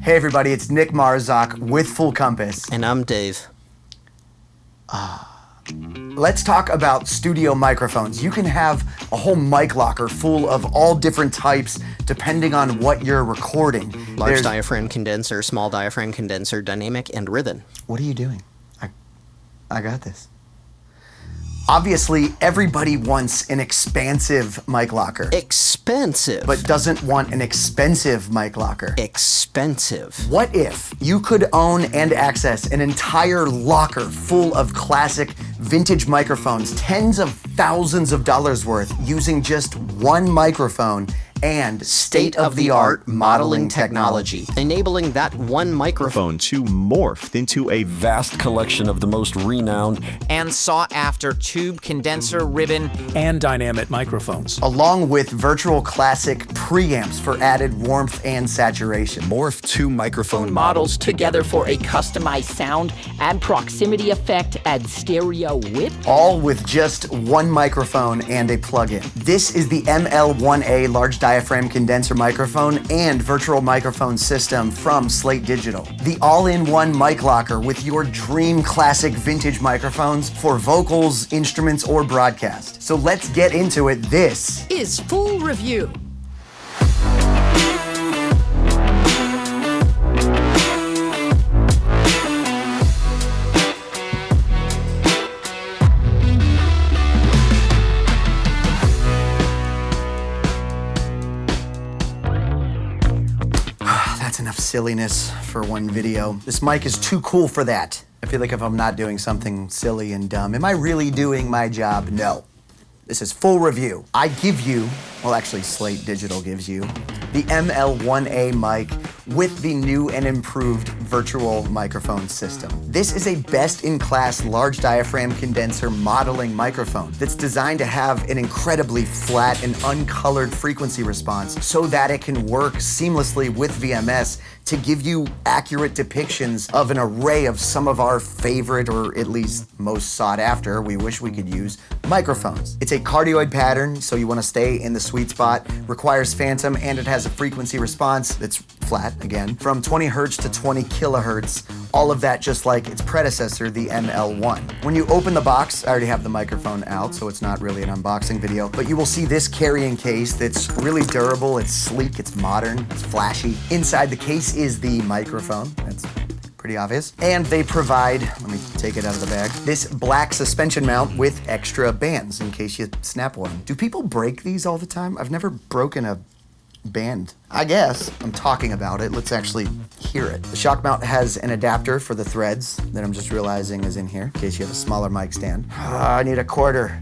Hey everybody, it's Nick Marzock with Full Compass. And I'm Dave. Let's talk about studio microphones. You can have a whole mic locker full of all different types depending on what you're recording. Large diaphragm condenser, small diaphragm condenser, dynamic, and ribbon. What are you doing? I got this. Obviously, everybody wants an expansive mic locker. Expensive. But doesn't want an expensive mic locker. Expensive. What if you could own and access an entire locker full of classic vintage microphones, tens of thousands of dollars worth, using just one microphone and state-of-the-art modeling technology, enabling that one microphone to morph into a vast collection of the most renowned and sought-after tube, condenser, ribbon, and dynamic microphones, along with virtual classic preamps for added warmth and saturation. Morph two microphone models together for a customized sound, add proximity effect, add stereo width. All with just one microphone and a plug-in. This is the ML-1A large diaphragm condenser microphone and virtual microphone system from Slate Digital. The all-in-one mic locker with your dream classic vintage microphones for vocals, instruments, or broadcast. So let's get into it. This is Full Review. That's enough silliness for one video. This mic is too cool for that. I feel like if I'm not doing something silly and dumb, am I really doing my job? No. This is Full Review. I give you, well actually Slate Digital gives you, the ML-1A mic with the new and improved virtual microphone system. This is a best-in-class large diaphragm condenser modeling microphone that's designed to have an incredibly flat and uncolored frequency response so that it can work seamlessly with VMS to give you accurate depictions of an array of some of our favorite, or at least most sought after, we wish we could use, microphones. It's a cardioid pattern, so you want to stay in the sweet spot, requires phantom, and it has a frequency response that's flat, again, from 20 hertz to 20 kilohertz, all of that just like its predecessor, the ML-1. When you open the box, I already have the microphone out, so it's not really an unboxing video, but you will see this carrying case that's really durable, it's sleek, it's modern, it's flashy. Inside the case is the microphone. That's pretty obvious. And they provide, let me take it out of the bag, this black suspension mount with extra bands in case you snap one. Do people break these all the time? I've never broken a band. I guess I'm talking about it. Let's actually hear it. The shock mount has an adapter for the threads that I'm just realizing is in here in case you have a smaller mic stand. I need a quarter.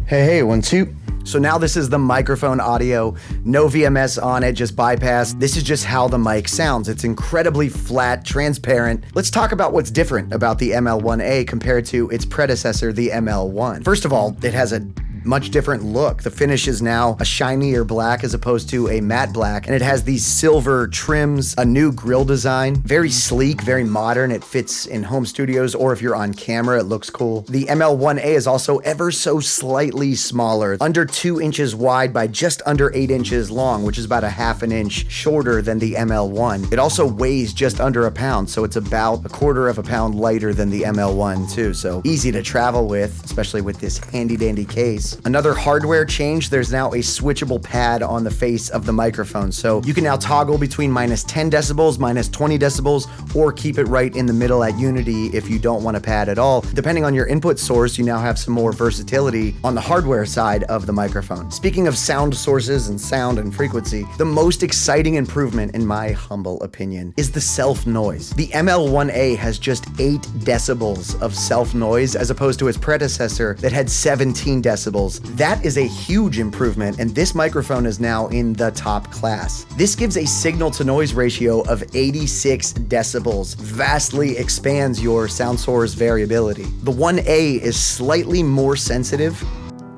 Hey, 1, 2. So now this is the microphone audio, no VMS on it, just bypass. This is just how the mic sounds. It's incredibly flat, transparent. Let's talk about what's different about the ML-1A compared to its predecessor, the ML-1. First of all, it has a much different look. The finish is now a shinier black as opposed to a matte black, and it has these silver trims, a new grille design, very sleek, very modern. It fits in home studios, or if you're on camera, it looks cool. The ML-1A is also ever so slightly smaller, under 2 inches wide by just under 8 inches long, which is about a ½ an inch shorter than the ML-1. It also weighs just under a pound, so it's about a quarter of a pound lighter than the ML-1 too, so easy to travel with, especially with this handy dandy case. Another hardware change, there's now a switchable pad on the face of the microphone. So you can now toggle between -10 decibels, -20 decibels, or keep it right in the middle at unity if you don't want a pad at all. Depending on your input source, you now have some more versatility on the hardware side of the microphone. Speaking of sound sources and sound and frequency, the most exciting improvement, in my humble opinion, is the self-noise. The ML-1A has just 8 decibels of self-noise as opposed to its predecessor that had 17 decibels. That is a huge improvement, and this microphone is now in the top class. This gives a signal-to-noise ratio of 86 decibels, vastly expands your sound source variability. The 1A is slightly more sensitive,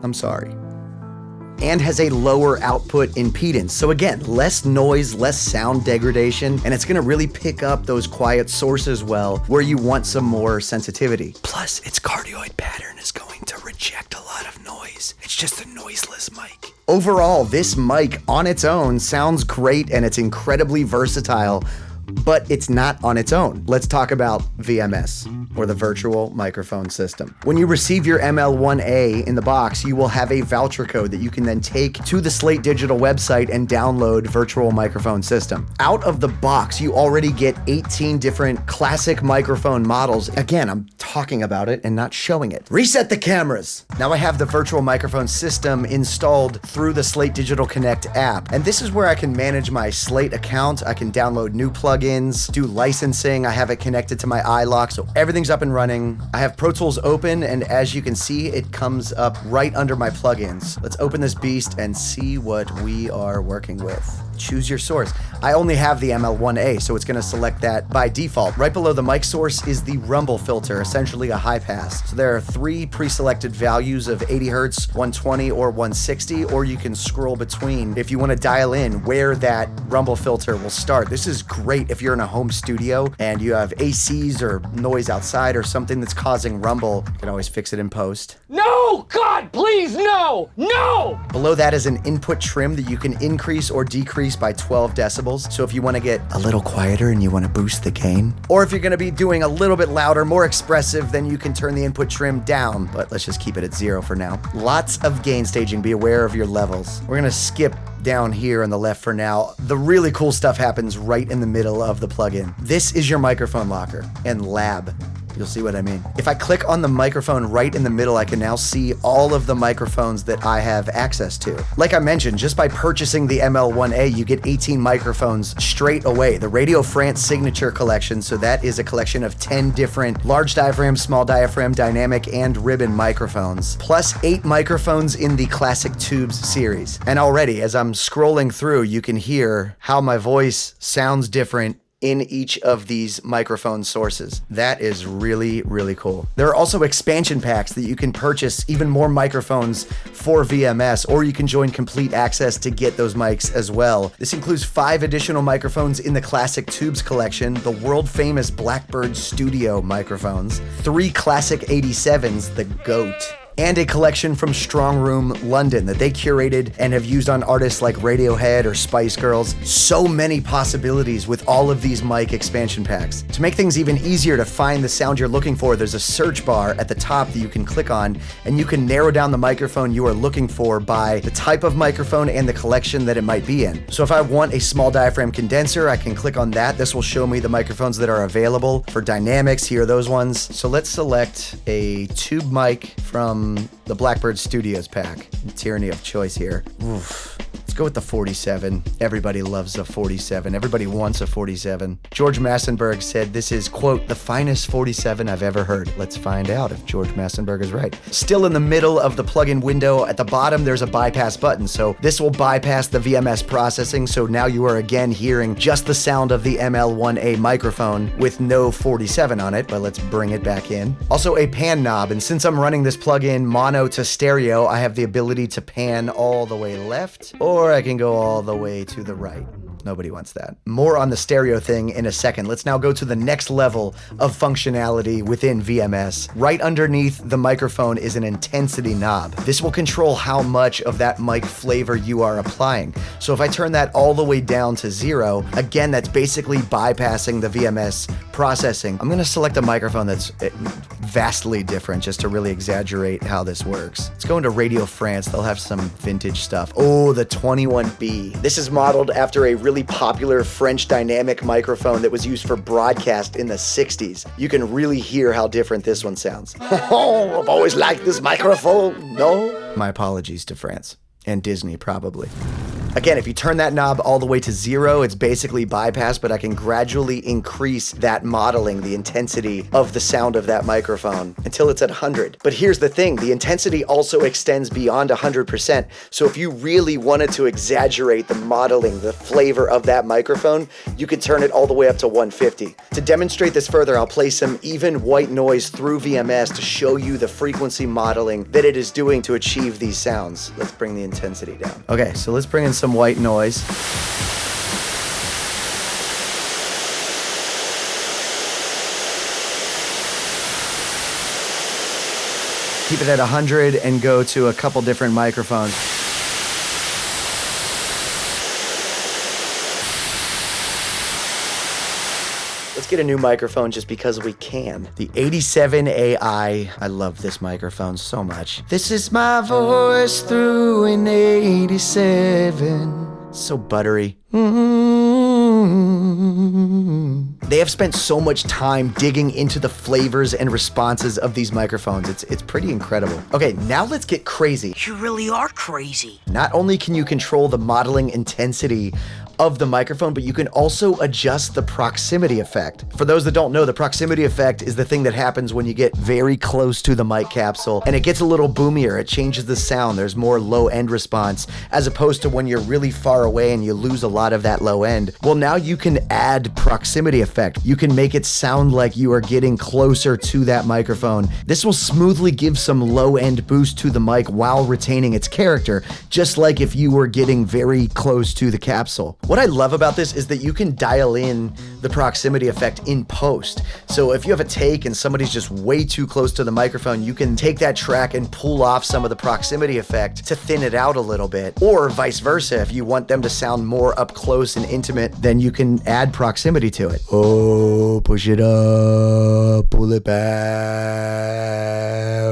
I'm sorry, and has a lower output impedance. So again, less noise, less sound degradation, and it's gonna really pick up those quiet sources well where you want some more sensitivity. Plus, its cardioid pattern is going to reject a lot of noise. It's just a noiseless mic. Overall, this mic on its own sounds great and it's incredibly versatile, but it's not on its own. Let's talk about VMS, or the Virtual Microphone System. When you receive your ML-1A in the box, you will have a voucher code that you can then take to the Slate Digital website and download Virtual Microphone System. Out of the box, you already get 18 different classic microphone models. Again, I'm talking about it and not showing it. Reset the cameras. Now I have the Virtual Microphone System installed through the Slate Digital Connect app, and this is where I can manage my Slate account. I can download new plugins, do licensing. I have it connected to my iLock, so everything's up and running. I have Pro Tools open, and as you can see, it comes up right under my plugins. Let's open this beast and see what we are working with. Choose your source. I only have the ML-1A, so it's gonna select that by default. Right below the mic source is the rumble filter, essentially a high pass. So there are 3 pre-selected values of 80 Hertz, 120, or 160, or you can scroll between if you wanna dial in where that rumble filter will start. This is great if you're in a home studio and you have ACs or noise outside or something that's causing rumble. You can always fix it in post. No! God, please, no! No! Below that is an input trim that you can increase or decrease by 12 decibels. So if you want to get a little quieter and you want to boost the gain, or if you're going to be doing a little bit louder, more expressive, then you can turn the input trim down, but let's just keep it at 0 for now. Lots of gain staging. Be aware of your levels. We're going to skip down here on the left for now. The really cool stuff happens right in the middle of the plugin. This is your microphone locker and lab. You'll see what I mean. If I click on the microphone right in the middle, I can now see all of the microphones that I have access to. Like I mentioned, just by purchasing the ML-1A, you get 18 microphones straight away. The Radio France Signature Collection, so that is a collection of 10 different large diaphragm, small diaphragm, dynamic, and ribbon microphones, plus 8 microphones in the Classic Tubes series. And already, as I'm scrolling through, you can hear how my voice sounds different in each of these microphone sources. That is really, really cool. There are also expansion packs that you can purchase even more microphones for VMS, or you can join Complete Access to get those mics as well. This includes 5 additional microphones in the Classic Tubes collection, the world famous Blackbird Studio microphones, 3 Classic 87s, the GOAT, and a collection from Strong Room London that they curated and have used on artists like Radiohead or Spice Girls. So many possibilities with all of these mic expansion packs. To make things even easier to find the sound you're looking for, there's a search bar at the top that you can click on, and you can narrow down the microphone you are looking for by the type of microphone and the collection that it might be in. So if I want a small diaphragm condenser, I can click on that. This will show me the microphones that are available. For dynamics, here are those ones. So let's select a tube mic from the Blackbird Studios pack. Tyranny of choice here. Oof. Let's go with the 47. Everybody loves a 47. Everybody wants a 47. George Massenburg said this is, quote, the finest 47 I've ever heard. Let's find out if George Massenburg is right. Still in the middle of the plugin window, at the bottom there's a bypass button. So this will bypass the VMS processing. So now you are again hearing just the sound of the ML-1A microphone with no 47 on it, but let's bring it back in. Also a pan knob, and since I'm running this plugin mono to stereo, I have the ability to pan all the way left, or I can go all the way to the right. Nobody wants that. More on the stereo thing in a second. Let's now go to the next level of functionality within VMS. Right underneath the microphone is an intensity knob. This will control how much of that mic flavor you are applying. So if I turn that all the way down to 0, again, that's basically bypassing the VMS processing. I'm gonna select a microphone that's vastly different just to really exaggerate how this works. Let's go into Radio France. They'll have some vintage stuff. Oh, the 21B. This is modeled after a really popular French dynamic microphone that was used for broadcast in the 60s. You can really hear how different this one sounds. Oh, I've always liked this microphone. No? My apologies to France. And Disney, probably. Again, if you turn that knob all the way to 0, it's basically bypassed, but I can gradually increase that modeling, the intensity of the sound of that microphone until it's at 100. But here's the thing, the intensity also extends beyond 100%. So if you really wanted to exaggerate the modeling, the flavor of that microphone, you could turn it all the way up to 150. To demonstrate this further, I'll play some even white noise through VMS to show you the frequency modeling that it is doing to achieve these sounds. Let's bring the intensity down. Okay, so let's bring in some white noise. Keep it at 100 and go to a couple different microphones. Let's get a new microphone just because we can. The 87AI. I love this microphone so much. This is my voice through an 87. So buttery. They have spent so much time digging into the flavors and responses of these microphones. It's pretty incredible. Okay, now let's get crazy. You really are crazy. Not only can you control the modeling intensity of the microphone, but you can also adjust the proximity effect. For those that don't know, the proximity effect is the thing that happens when you get very close to the mic capsule and it gets a little boomier. It changes the sound. There's more low end response as opposed to when you're really far away and you lose a lot of that low end. Well, now you can add proximity effect. You can make it sound like you are getting closer to that microphone. This will smoothly give some low end boost to the mic while retaining its character, just like if you were getting very close to the capsule. What I love about this is that you can dial in the proximity effect in post. So if you have a take and somebody's just way too close to the microphone, you can take that track and pull off some of the proximity effect to thin it out a little bit. Or vice versa, if you want them to sound more up close and intimate, then you can add proximity to it. Oh, push it up, pull it back.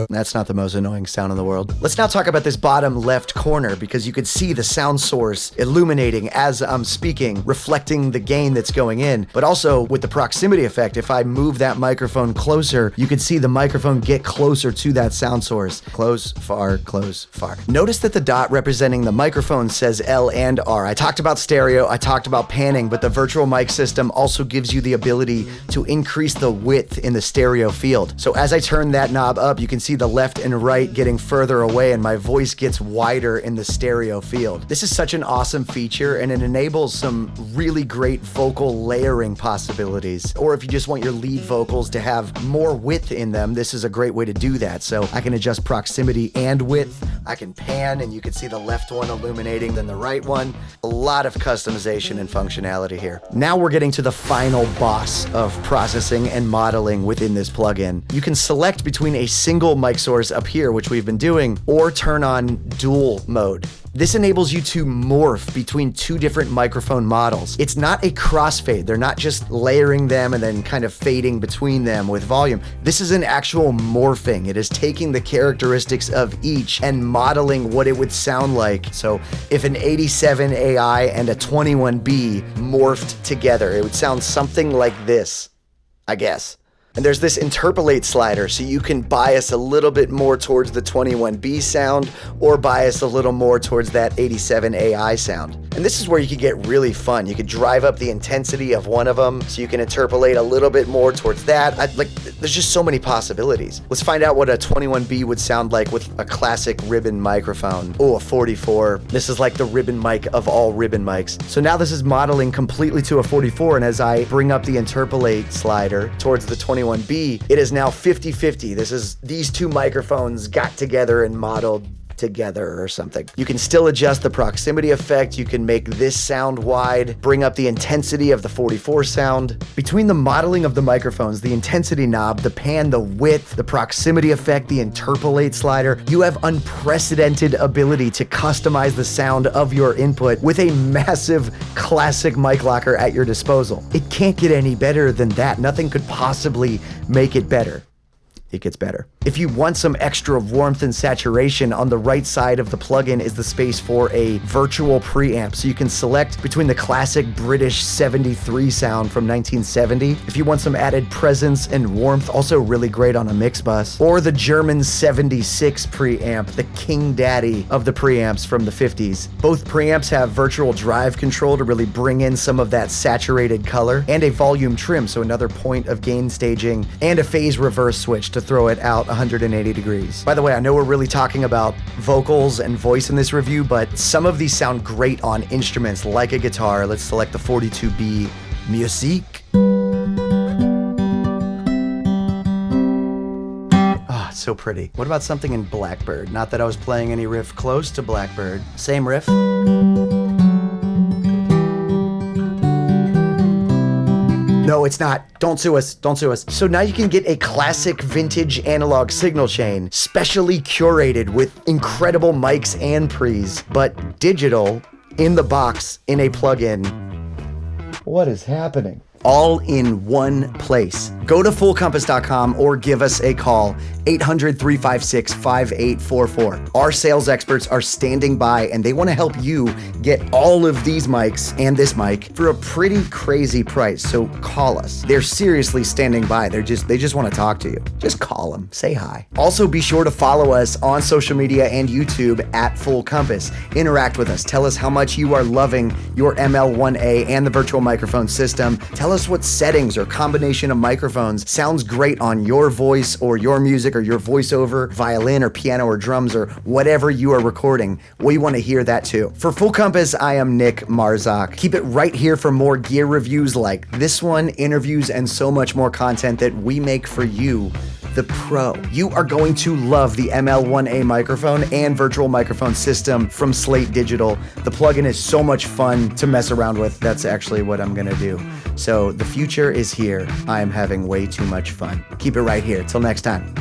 That's not the most annoying sound in the world. Let's now talk about this bottom left corner because you could see the sound source illuminating as I'm speaking, reflecting the gain that's going in. But also with the proximity effect, if I move that microphone closer, you can see the microphone get closer to that sound source. Close, far, close, far. Notice that the dot representing the microphone says L and R. I talked about stereo, I talked about panning, but the virtual mic system also gives you the ability to increase the width in the stereo field. So as I turn that knob up, you can see the left and right getting further away and my voice gets wider in the stereo field. This is such an awesome feature and it enables some really great vocal layering possibilities. Or if you just want your lead vocals to have more width in them, this is a great way to do that. So I can adjust proximity and width. I can pan and you can see the left one illuminating than the right one. A lot of customization and functionality here. Now we're getting to the final boss of processing and modeling within this plugin. You can select between a single mic source up here, which we've been doing, or turn on dual mode. This enables you to morph between two different microphone models. It's not a crossfade. They're not just layering them and then kind of fading between them with volume. This is an actual morphing. It is taking the characteristics of each and modeling what it would sound like. So if an 87AI and a 21B morphed together, it would sound something like this, I guess. And there's this interpolate slider, so you can bias a little bit more towards the 21B sound or bias a little more towards that 87AI sound. And this is where you could get really fun. You could drive up the intensity of one of them, so you can interpolate a little bit more towards that. There's just so many possibilities. Let's find out what a 21B would sound like with a classic ribbon microphone. Oh, a 44. This is like the ribbon mic of all ribbon mics. So now this is modeling completely to a 44, and as I bring up the interpolate slider towards the 21B, it is now 50-50. This is these two microphones got together and modeled together or something. You can still adjust the proximity effect. You can make this sound wide, bring up the intensity of the 44 sound. Between the modeling of the microphones, the intensity knob, the pan, the width, the proximity effect, the interpolate slider, you have unprecedented ability to customize the sound of your input with a massive classic mic locker at your disposal. It can't get any better than that. Nothing could possibly make it better. It gets better. If you want some extra warmth and saturation, on the right side of the plugin is the space for a virtual preamp. So you can select between the classic British 73 sound from 1970. If you want some added presence and warmth, also really great on a mix bus. Or the German 76 preamp, the king daddy of the preamps from the 50s. Both preamps have virtual drive control to really bring in some of that saturated color, and a volume trim, so another point of gain staging, and a phase reverse switch to throw it out 180 degrees. By the way, I know we're really talking about vocals and voice in this review, but some of these sound great on instruments like a guitar. Let's select the 42B Music. Ah, so pretty. What about something in Blackbird? Not that I was playing any riff close to Blackbird. Same riff. No, it's not. Don't sue us. Don't sue us. So now you can get a classic vintage analog signal chain, specially curated with incredible mics and pre's, but digital in the box in a plugin. What is happening? all in one place. Go to fullcompass.com or give us a call, 800-356-5844. Our sales experts are standing by and they want to help you get all of these mics and this mic for a pretty crazy price. So call us. They're seriously standing by. They just want to talk to you. Just call them. Say hi. Also, be sure to follow us on social media and YouTube at Full Compass. Interact with us. Tell us how much you are loving your ML-1A and the virtual microphone system. Tell us what settings or combination of microphones sounds great on your voice or your music or your voiceover, violin or piano or drums or whatever you are recording. We want to hear that too. For Full Compass, I am Nick Marzock. Keep it right here for more gear reviews like this one, interviews, and so much more content that we make for you, the pro. You are going to love the ML-1A microphone and virtual microphone system from Slate Digital. The plugin is so much fun to mess around with. That's actually what I'm gonna do. So the future is here. I am having way too much fun. Keep it right here. Till next time.